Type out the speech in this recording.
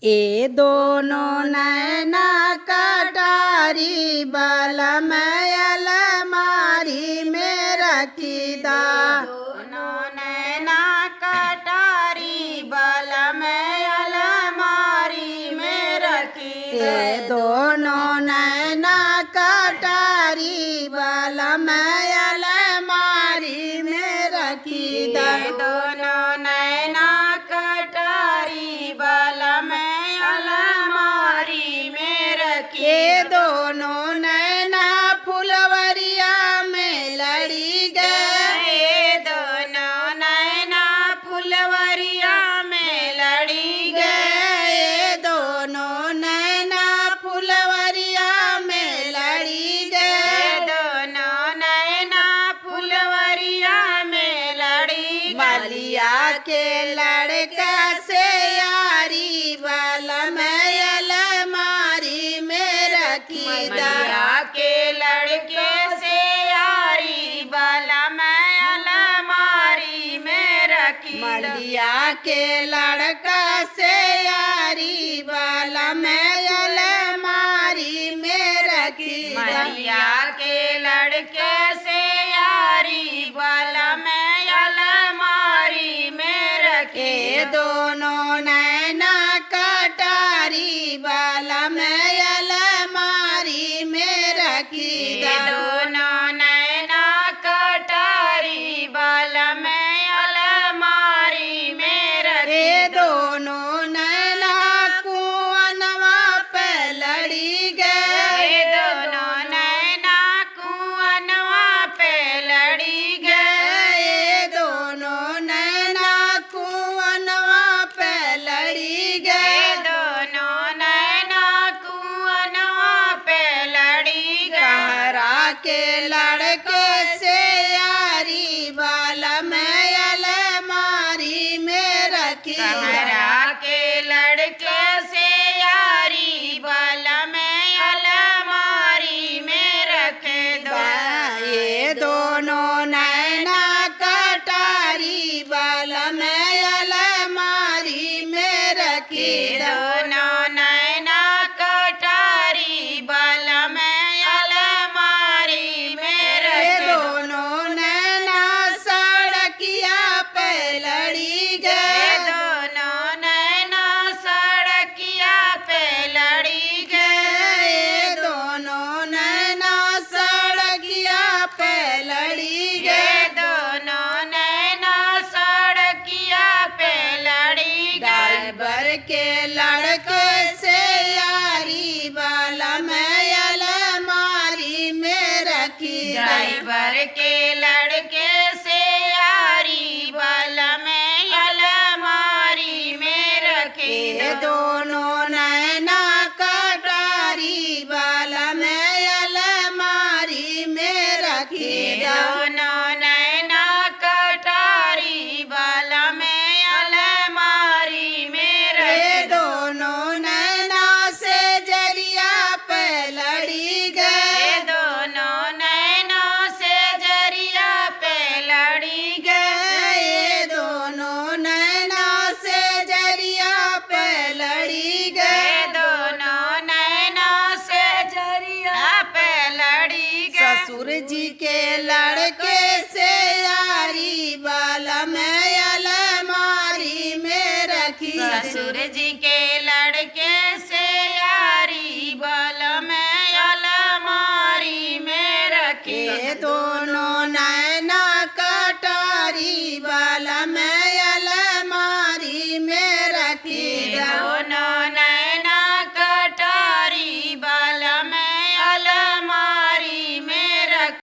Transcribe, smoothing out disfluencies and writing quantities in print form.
ए दोनों नैना कटारी बलम अलमारी में रखी दा। दोनों नैना कटारी बलम अलमारी में रखी दा। ए दोनों नैना कटारी बलम अलमारी में रखी दा। दोनों नैना कटारी बलम अलमारी में रखी ये दोनों नैना फुलवरिया में लड़ी गए। दोनों नैना फुलवरिया में लड़ी गए। दोनों नैना फुलवरिया में लड़ी गए। दोनों नैना फुलवरिया में लड़ी बलिया के लड़का से यारी बलम अलमारी में रखी दा। मलिया के लड़के से यारी बलम अलमारी में रखी दा। मलिया के लड़का से यारी बलम अलमारी में रखी दा। मलिया के लड़के से यारी बलम अलमारी में रखी ए दोनों नैना कटारी बलम अलमारी में रखी दा। दोनों नैना कटारी बलम अलमारी में रखी ए दोनों नैना कुआनवा पे लड़ी गए। दोनों नैना कुआनवा पे लड़ी गए। दोनों नैना कुआनवा पे लड़ी गए। दोनों नैना कुआनवा पे लड़ी कहरा के लड़के से यारी बलम अलमारी में रखी दा। कहरा के लड़के से यारी बलम अलमारी में रखे दो। ये दोनों नैना कटारी बलम अलमारी में रखी दा। दोनों नैना कटारी बलम अलमारी में ये रखे दो। दोनों नैना सड़किया पे लड़ी गए। दोनों नैना सड़किया पे लड़ी गए। दोनों नैना सड़किया पे लड़ी गए। दोनों नैना सड़किया पे लड़ी ड्राइवर के लड़के से यारी बलम अलमारी में रखी दा। ड्राइवर के लड़के से यारी बलम अलमारी में रखे ये दोनों नैना कटारी बलम अलमारी में रखी दा। दोनों नैना कटारी बलम अलमारी में ये रखे दोनों नैना से जरिया पे लड़ी गए। दोनों नैना से जरिया पे लड़ी गए। दोनों नैना से जरिया पे लड़ी गए। दोनों नैना से जरिया पे लड़ी ससुर जी के लड़के से यारी बलम अलमारी में रखी दा। ससुर जी के लड़के से यारी बलम अलमारी में रखी ये दो